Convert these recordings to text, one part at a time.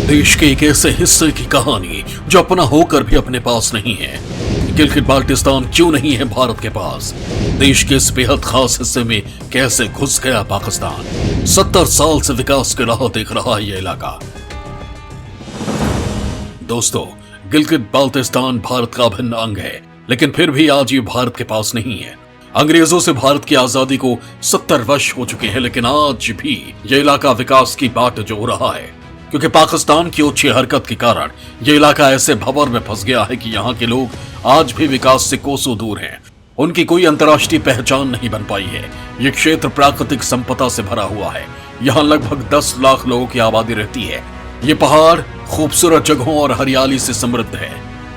देश के एक ऐसे हिस्से की कहानी जो अपना होकर भी अपने पास नहीं है। गिलगित बाल्टिस्तान क्यों नहीं है भारत के पास? देश के इस बेहद खास हिस्से में कैसे घुस गया पाकिस्तान? 70 साल से विकास की राह देख रहा है यह इलाका। दोस्तों, गिलगित बाल्टिस्तान भारत का अभिन्न अंग है, लेकिन फिर भी आज ये भारत के पास नहीं है। अंग्रेजों से भारत की आजादी को 70 वर्ष हो चुके हैं, लेकिन आज भी यह इलाका विकास की बाट जो रहा है, क्योंकि पाकिस्तान की ओछी हरकत के कारण यह इलाका ऐसे भंवर में फंस गया है कि यहाँ के लोग आज भी विकास से कोसों दूर हैं। उनकी कोई अंतर्राष्ट्रीय पहचान नहीं बन पाई है। ये क्षेत्र प्राकृतिक संपदा से भरा हुआ है। यहाँ लगभग 10 लाख लोगों की आबादी रहती है। ये पहाड़ खूबसूरत जगहों और हरियाली से समृद्ध है।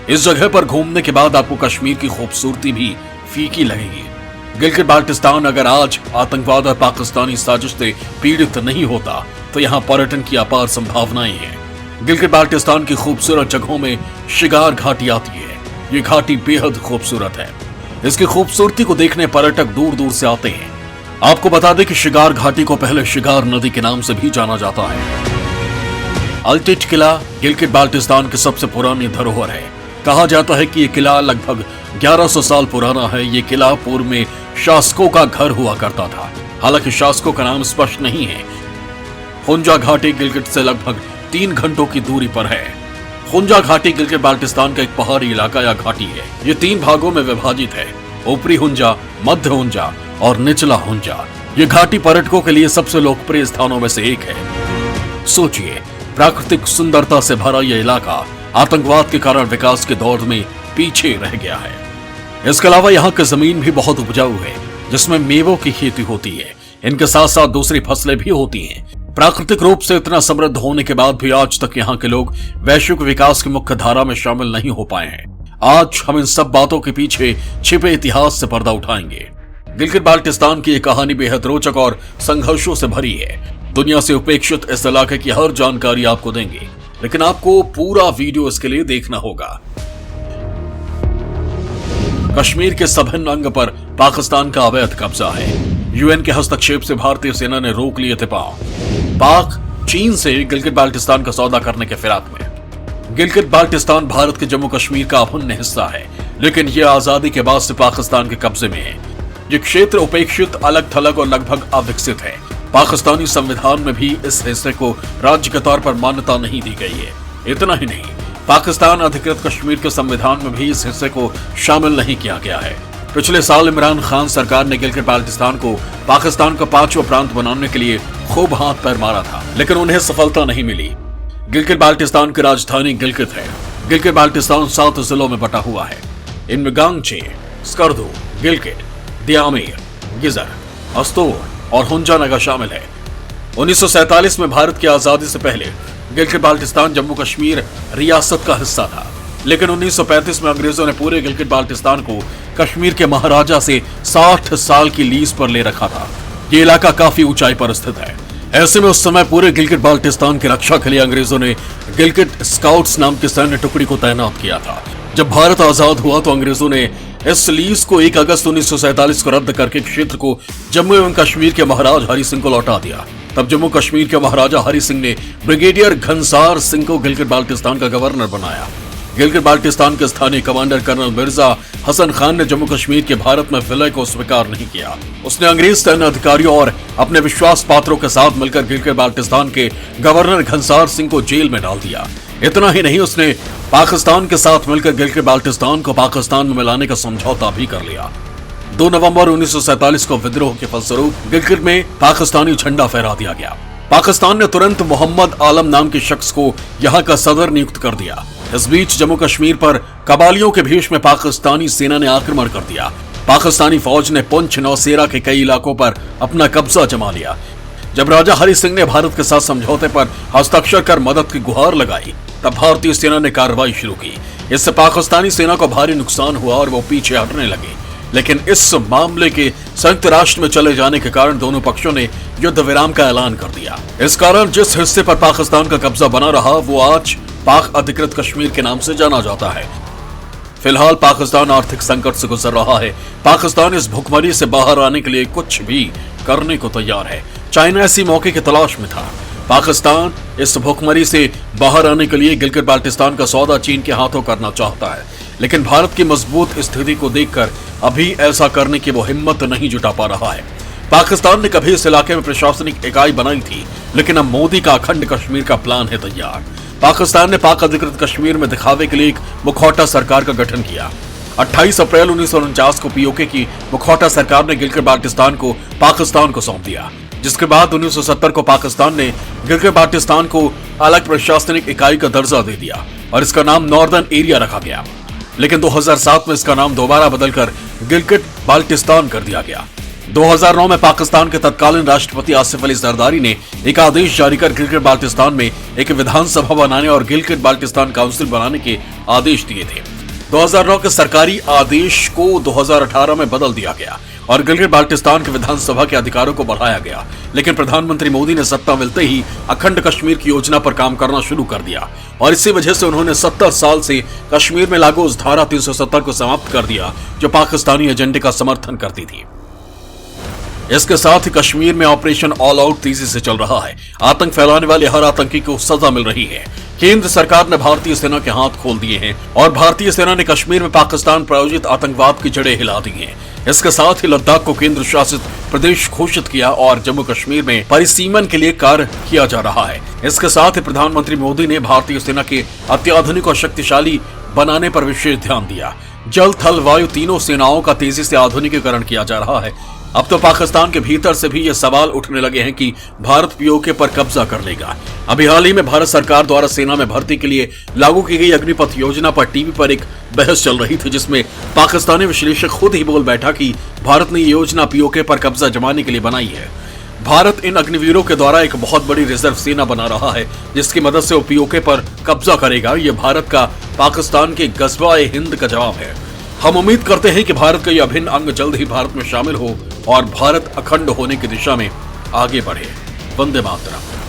इस जगह पर घूमने के बाद आपको कश्मीर की खूबसूरती भी फीकी लगेगी। गिलगित बाल्टिस्तान अगर आज आतंकवाद और पाकिस्तानी साजिश से पीड़ित नहीं होता तो यहाँ पर्यटन की अपार संभावनाएं हैं। गिलगित बाल्टिस्तान की खूबसूरत जगहों में शिगार घाटी आती है। ये घाटी बेहद खूबसूरत है। इसकी खूबसूरती को देखने पर्यटक दूर दूर से आते हैं। आपको बता दें कि शिगार घाटी को पहले शिगार नदी के नाम से भी जाना जाता है। अल्टिट किला गिलगित बाल्टिस्तान की सबसे पुरानी धरोहर है। कहा जाता है कि यह किला लगभग 1100 साल पुराना है। ये किला पूर्व में शासकों का घर हुआ करता था। हालांकि शासकों का नाम स्पष्ट नहीं है। खुंजा घाटी गिलगित से लगभग 3 घंटों की दूरी पर है। खुंजा घाटी गिलगित बाल्टिस्तान का एक पहाड़ी इलाका या घाटी है। ये 3 भागों में विभाजित है: ऊपरी हुंजा, मध्य हुंजा और निचला हुंजा। ये घाटी पर्यटकों के लिए सबसे लोकप्रिय स्थानों में से एक है। सोचिए, प्राकृतिक सुंदरता से भरा यह इलाका आतंकवाद के कारण विकास के दौर में पीछे रह गया है। इसके अलावा यहाँ की जमीन भी बहुत उपजाऊ है, जिसमें मेवों की खेती होती है। इनके साथ साथ दूसरी फसलें भी होती हैं। प्राकृतिक रूप से इतना समृद्ध होने के बाद भी आज तक यहाँ के लोग वैश्विक विकास की मुख्य धारा में शामिल नहीं हो पाए हैं। आज हम इन सब बातों के पीछे छिपे इतिहास से पर्दा उठाएंगे। गिलगित बाल्टिस्तान की यह कहानी बेहद रोचक और संघर्षों से भरी है। दुनिया से उपेक्षित इस इलाके की हर जानकारी आपको देंगे, लेकिन आपको पूरा वीडियो इसके लिए देखना होगा। कश्मीर के सभिन्न अंग पर पाकिस्तान का अवैध कब्जा है। यूएन के हस्तक्षेप से भारतीय सेना ने रोक लिए थे पांव। पाक चीन से गिलगित बाल्टिस्तान का सौदा करने के फिराक में। गिलगित बाल्टिस्तान भारत के जम्मू कश्मीर का अभिन्न हिस्सा है, लेकिन यह आजादी के बाद से पाकिस्तान के कब्जे में है। ये क्षेत्र उपेक्षित, अलग थलग और लगभग अविकसित है। पाकिस्तानी संविधान में भी इस हिस्से को राज्य के तौर पर मान्यता नहीं दी गई है। इतना ही नहीं, पाकिस्तान अधिकृत कश्मीर के संविधान में भी इस हिस्से को शामिल नहीं किया गया है। पिछले साल इमरान खान सरकार ने गिलगित बाल्टिस्तान को पाकिस्तान का 5वां प्रांत बनाने के लिए खूब हाथ पैर मारा था, लेकिन उन्हें सफलता नहीं मिली। गिलगित बाल्टिस्तान की राजधानी गिलगित है। गिलगित बाल्टिस्तान 7 जिलों में बटा हुआ है। इनमें गांगचे, स्कर्दू, गिलगित, दियामिर, गिजर, अस्तोर और हुंजा नगर शामिल है। 1947 में भारत की आजादी से पहले गिलगित बाल्टिस्तान जम्मू कश्मीर रियासत का हिस्सा था, लेकिन 1935 में अंग्रेजों ने पूरे गिलगित बाल्टिस्तान को कश्मीर के महाराजा से 60 साल की लीज पर ले रखा था। ये इलाका काफी ऊंचाई पर स्थित है। ऐसे में उस समय पूरे गिलगित बाल्टिस्तान की रक्षा के लिए अंग्रेजों ने गिलगित स्काउट्स नाम की सैन्य टुकड़ी को तैनात किया था। जब भारत आजाद हुआ तो अंग्रेजों ने इस लीज को 1 अगस्त 1947 को रद्द करके क्षेत्र को जम्मू एवं कश्मीर के महाराज हरि सिंह को लौटा दिया। तब जम्मू कश्मीर के महाराजा हरि सिंह ने ब्रिगेडियर घनसार सिंह को गिलगित बाल्टिस्तान का गवर्नर बनाया। गिलगित बाल्टिस्तान के स्थानीय कमांडर कर्नल मिर्जा हसन खान ने जम्मू कश्मीर के भारत में विलय को स्वीकार नहीं किया। उसने अंग्रेज सैन्य अधिकारियों और अपने विश्वास पात्रों के साथ मिलकर गिलगित बाल्टिस्तान के गवर्नर घनसार सिंह को जेल में डाल दिया। इतना ही नहीं, उसने पाकिस्तान के साथ मिलकर गिलगित बाल्टिस्तान को पाकिस्तान में मिलाने का समझौता भी कर लिया। 2 नवंबर 1947 को विद्रोह के फलस्वरूप गिलगित में पाकिस्तानी झंडा फहरा दिया गया। पाकिस्तान ने तुरंत मोहम्मद आलम नाम के शख्स को यहाँ का सदर नियुक्त कर दिया। इस बीच जम्मू कश्मीर पर कबालियों के भेष में पाकिस्तानी सेना ने आक्रमण कर दिया। पाकिस्तानी फौज ने पुंछ नौशेरा के कई इलाकों पर अपना कब्जा जमा लिया। जब राजा हरि सिंह ने भारत के साथ समझौते पर हस्ताक्षर कर मदद की गुहार लगाई, तब भारतीय सेना ने कार्रवाई शुरू की। इससे पाकिस्तानी सेना को भारी नुकसान हुआ और वो पीछे हटने लगे। लेकिन इस मामले के संयुक्त राष्ट्र में चले जाने के कारण दोनों पक्षों ने युद्ध विराम का ऐलान कर दिया। इस कारण जिस हिस्से पर पाकिस्तान का कब्जा बना रहा वो आज पाक अधिकृत कश्मीर के नाम से जाना जाता है। फिलहाल पाकिस्तान आर्थिक संकट से गुजर रहा है। पाकिस्तान इस भुखमरी से बाहर आने के लिए कुछ भी करने को तैयार है। चाइना इसी मौके की तलाश में था। पाकिस्तान इस भुखमरी से बाहर आने के लिए गिलगित बाल्टिस्तान का सौदा चीन के हाथों करना चाहता है, लेकिन भारत की मजबूत स्थिति को देखकर अभी ऐसा करने की वो हिम्मत नहीं जुटा पा रहा है। पाकिस्तान ने कभी इस इलाके में प्रशासनिक इकाई बनाई थी, लेकिन अब मोदी का अखंड कश्मीर का प्लान है तैयार। पाकिस्तान ने पाक अधिकृत कश्मीर में दिखावे के लिए एक मुखौटा सरकार का गठन किया। 28 अप्रैल 1949 को पीओके की मुखौटा सरकार ने गिलगित बाल्टिस्तान को पाकिस्तान को सौंप दिया, जिसके बाद 1970 को पाकिस्तान ने गिलगित बाल्टिस्तान को अलग प्रशासनिक इकाई का दर्जा दे दिया और इसका नाम नॉर्दर्न एरिया रखा गया। लेकिन 2007 में इसका नाम दोबारा बदलकर गिलगित बाल्टिस्तान कर दिया गया। 2009 में पाकिस्तान के तत्कालीन राष्ट्रपति आसिफ अली जरदारी ने एक आदेश जारी कर गिलगित बाल्टिस्तान में एक विधानसभा बनाने और गिलगित बाल्टिस्तान काउंसिल बनाने के आदेश दिए थे। 2009 के सरकारी आदेश को 2018 में बदल दिया गया और गिलगित बाल्टिस्तान के विधानसभा के अधिकारों को बढ़ाया गया। लेकिन प्रधानमंत्री मोदी ने सत्ता मिलते ही अखंड कश्मीर की योजना पर काम करना शुरू कर दिया और इसी वजह से उन्होंने 70 साल से कश्मीर में लागू उस धारा 370 को समाप्त कर दिया जो पाकिस्तानी एजेंडे का समर्थन करती थी। इसके साथ ही कश्मीर में ऑपरेशन ऑल आउट तेजी से चल रहा है। आतंक फैलाने वाले हर आतंकी को सजा मिल रही है। केंद्र सरकार ने भारतीय सेना के हाथ खोल दिए हैं और भारतीय सेना ने कश्मीर में पाकिस्तान प्रायोजित आतंकवाद की जड़ें हिला दी हैं। इसके साथ ही लद्दाख को केंद्र शासित प्रदेश घोषित किया और जम्मू कश्मीर में परिसीमन के लिए कार्य किया जा रहा है। इसके साथ ही प्रधानमंत्री मोदी ने भारतीय सेना के अत्याधुनिक और शक्तिशाली बनाने पर विशेष ध्यान दिया। जल थल वायु तीनों सेनाओं का तेजी से आधुनिकीकरण किया जा रहा है। अब तो पाकिस्तान के भीतर से भी ये सवाल उठने लगे हैं कि भारत पीओके पर कब्जा कर लेगा। अभी हाल ही में भारत सरकार द्वारा सेना में भर्ती के लिए लागू की गई अग्निपथ योजना पर टीवी पर एक बहस चल रही थी, जिसमें पाकिस्तानी विश्लेषक खुद ही बोल बैठा कि भारत ने ये योजना पीओके पर कब्जा जमाने के लिए बनाई है। भारत इन अग्निवीरों के द्वारा एक बहुत बड़ी रिजर्व सेना बना रहा है, जिसकी मदद से वो पीओके पर कब्जा करेगा। ये भारत का पाकिस्तान के गज़वा-ए-हिंद का जवाब है। हम उम्मीद करते हैं कि भारत का यह अभिन्न अंग जल्द ही भारत में शामिल हो और भारत अखंड होने की दिशा में आगे बढ़े। वंदे मातरम।